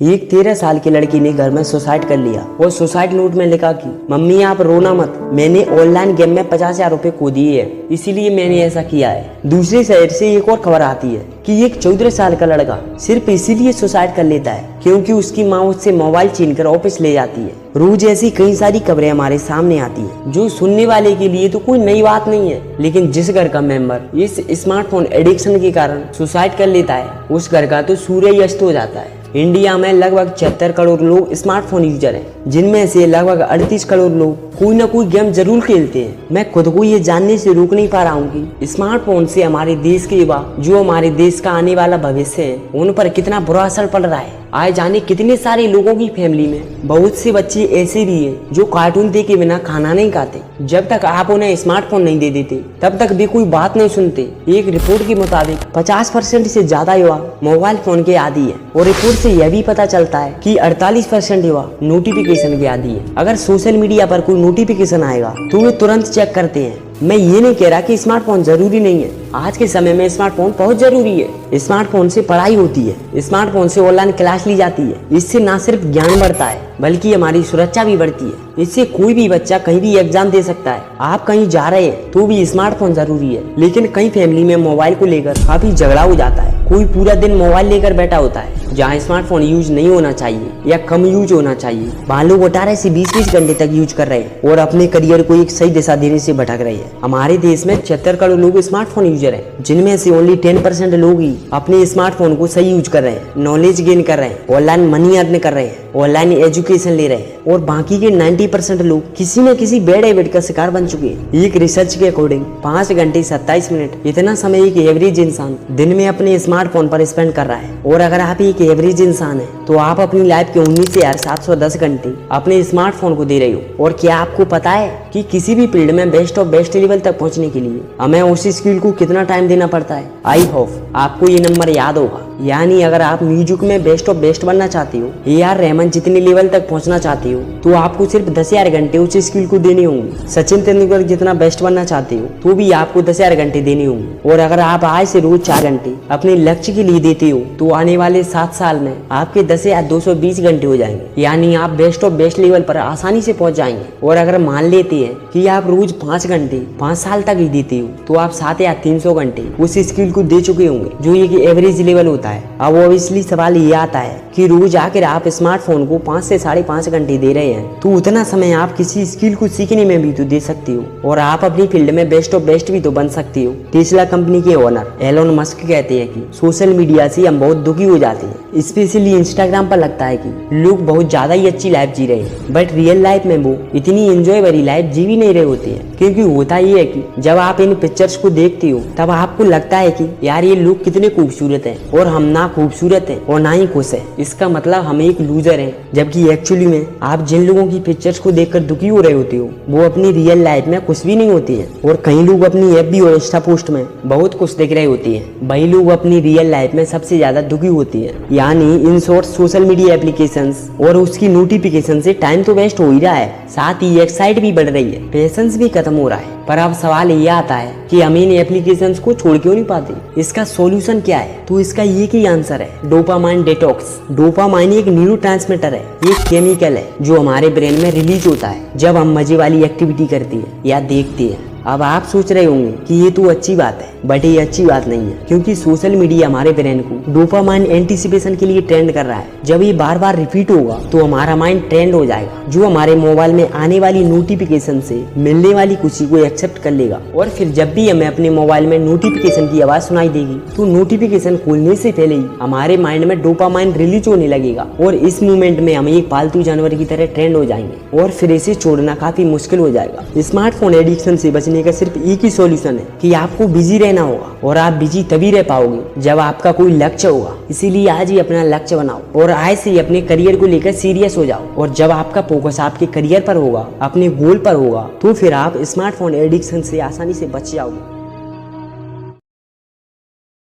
एक 13 साल की लड़की ने घर में सुसाइड कर लिया और सुसाइड नोट में लिखा कि मम्मी आप रोना मत, मैंने ऑनलाइन गेम में 50,000 रुपए खो दिए हैं, इसीलिए मैंने ऐसा किया है। दूसरे शहर से एक और खबर आती है कि एक 14 साल का लड़का सिर्फ इसीलिए सुसाइड कर लेता है क्योंकि उसकी माँ उससे मोबाइल छीनकर ऑफिस ले जाती है। रोज ऐसी कई सारी खबरें हमारे सामने आती है जो सुनने वाले के लिए तो कोई नई बात नहीं है, लेकिन जिस घर का मेंबर इस स्मार्टफोन एडिक्शन के कारण सुसाइड कर लेता है उस घर का तो सूर्य ही अस्त हो जाता है। इंडिया में लगभग 76 करोड़ लोग स्मार्टफोन यूजर हैं, जिनमें से लगभग 38 करोड़ लोग कोई ना कोई गेम जरूर खेलते हैं। मैं खुद को ये जानने से रोक नहीं पा रहा हूँ कि स्मार्टफोन से हमारे देश के युवा, जो हमारे देश का आने वाला भविष्य है, उन पर कितना बुरा असर पड़ रहा है। आए जाने कितने सारे लोगों की फैमिली में बहुत से बच्चे ऐसे भी हैं जो कार्टून देखे बिना खाना नहीं खाते। जब तक आप उन्हें स्मार्टफोन नहीं दे देते तब तक भी कोई बात नहीं सुनते। एक रिपोर्ट के मुताबिक 50% से ज्यादा युवा मोबाइल फोन के आदी है और रिपोर्ट से यह भी पता चलता है कि 48% युवा नोटिफिकेशन के आदी है। अगर सोशल मीडिया पर कोई नोटिफिकेशन आएगा तो वे तुरंत चेक करते हैं। मैं ये नहीं कह रहा कि स्मार्टफोन जरूरी नहीं है, आज के समय में स्मार्टफोन बहुत जरूरी है। स्मार्टफोन से पढ़ाई होती है, स्मार्टफोन से ऑनलाइन क्लास ली जाती है। इससे ना सिर्फ ज्ञान बढ़ता है बल्कि हमारी सुरक्षा भी बढ़ती है। इससे कोई भी बच्चा कहीं भी एग्जाम दे सकता है। आप कहीं जा रहे हैं तो भी स्मार्टफोन जरूरी है, लेकिन कई फैमिली में मोबाइल को लेकर काफी झगड़ा हो जाता है। कोई पूरा दिन मोबाइल लेकर बैठा होता है जहाँ स्मार्टफोन यूज नहीं होना चाहिए या कम यूज होना चाहिए। वहाँ लोग 18 से 20 घंटे तक यूज कर रहे हैं और अपने करियर को एक सही दिशा देने से भटक रहे हैं। हमारे देश में 76 करोड़ लोग स्मार्टफोन यूजर हैं, जिनमें से ओनली 10% लोग ही अपने स्मार्टफोन को सही यूज कर रहे हैं, नॉलेज गेन कर रहे हैं, ऑनलाइन मनी अर्न कर रहे हैं, ऑनलाइन एजुकेशन ले रहे हैं, और बाकी के 90% लोग किसी न किसी बैड हैबिट का शिकार बन चुके हैं। एक रिसर्च के अकॉर्डिंग 5 घंटे 27 मिनट इतना समय एक एवरेज इंसान दिन में अपने स्मार्टफोन पर स्पेंड कर रहा है। और अगर आप एक एवरेज इंसान है तो आप अपनी लाइफ के 19,710 घंटे अपने स्मार्टफोन को दे रहे हो। और क्या आपको पता है कि किसी भी फील्ड में बेस्ट ऑफ बेस्ट लेवल तक पहुंचने के लिए हमें उस स्किल को कितना टाइम देना पड़ता है? आई होप आपको ये नंबर याद होगा। यानी अगर आप म्यूजिक में बेस्ट ऑफ बेस्ट बनना चाहते हो, AR रहमान जितने लेवल तक पहुंचना चाहते हो, तो आपको सिर्फ 10,000 घंटे उस स्किल को देने होंगे। सचिन तेंदुलकर जितना बेस्ट बनना चाहते हो तो भी आपको 10,000 घंटे देने होंगे। और अगर आप आज से रोज 4 घंटे अपने लक्ष्य के लिए देते हो तो आने वाले 7 साल में आपके 10,220 घंटे हो जाएंगे। यानी आप बेस्ट ऑफ बेस्ट लेवल पर आसानी से पहुंच जाएंगे। और अगर मान लेते हैं कि आप रोज 5 घंटे 5 साल तक ही देते हो तो आप 7,300 घंटे उस स्किल को दे चुके होंगे, जो एक एवरेज लेवल होता है। अब ऑब्वियसली सवाल ये आता है कि रोज आकर आप स्मार्टफोन को 5 से 5.5 घंटे दे रहे हैं तो उतना समय आप किसी स्किल को सीखने में भी तो दे सकते हो और आप अपनी फील्ड में बेस्ट ऑफ बेस्ट भी तो बन सकते हो। टेस्ला कंपनी के ओनर एलोन मस्क कहते हैं कि सोशल मीडिया से हम बहुत दुखी हो जाते हैं, स्पेशली इंस्टाग्राम पर लगता है कि लोग बहुत ज्यादा ही अच्छी लाइफ जी रहे हैं, बट रियल लाइफ में वो इतनी एंजॉय भरी लाइफ जी भी नहीं रहे होते हैं। क्योंकि होता ये है कि जब आप इन पिक्चर्स को देखते हो तब आपको लगता है कि यार ये लोग कितने खूबसूरत हैं और हम ना खूबसूरत हैं और ना ही खुश है, इसका मतलब हम एक लूजर हैं। जबकि एक्चुअली में आप जिन लोगों की पिक्चर्स को देखकर दुखी हो रहे होते हो वो अपनी रियल लाइफ में कुछ भी नहीं होती है। और कई लोग अपनी FB और इंस्टा पोस्ट में बहुत कुछ दिख रहे होते हैं, वही लोग अपनी रियल लाइफ में सबसे ज्यादा दुखी होते हैं। यानी in short social media applications और उसकी नोटिफिकेशन से टाइम तो वेस्ट हो ही रहा है, साथ ही एक्साइट भी बढ़ रही है, पेशेंस भी खत्म हो रहा है। पर अब सवाल ये आता है कि हम इन एप्लीकेशंस को छोड़ क्यों नहीं पाते? इसका सॉल्यूशन क्या है? तो इसका एक ही आंसर है, डोपामाइन डिटॉक्स। डोपामाइन एक न्यूरोट्रांसमीटर है, एक केमिकल है जो हमारे ब्रेन में रिलीज होता है जब हम मजे वाली एक्टिविटी करते हैं या देखते हैं। अब आप सोच रहे होंगे कि ये तो अच्छी बात है, बट ये अच्छी बात नहीं है, क्योंकि सोशल मीडिया हमारे ब्रेन को डोपामाइन एंटीसिपेशन के लिए ट्रेंड कर रहा है। जब ये बार बार रिपीट होगा तो हमारा माइंड ट्रेंड हो जाएगा, जो हमारे मोबाइल में आने वाली नोटिफिकेशन से मिलने वाली खुशी को एक्सेप्ट कर लेगा। और फिर जब भी हमें अपने मोबाइल में नोटिफिकेशन की आवाज सुनाई देगी तो नोटिफिकेशन खोलने से पहले ही हमारे माइंड में डोपामाइन रिलीज होने लगेगा और इस मूवमेंट में हम एक पालतू जानवर की तरह ट्रेंड हो जाएंगे और फिर इसे छोड़ना काफी मुश्किल हो जाएगा। स्मार्टफोन एडिक्शन से बचने का सिर्फ एक ही सॉल्यूशन है कि आपको बिजी रहना होगा, और आप बिजी तभी रह पाओगे जब आपका कोई लक्ष्य होगा। इसीलिए आज ही अपना लक्ष्य बनाओ और आज से ही अपने करियर को लेकर सीरियस हो जाओ। और जब आपका फोकस आपके करियर पर होगा, अपने गोल पर होगा, तो फिर आप स्मार्टफोन एडिक्शन से आसानी से बच जाओगे।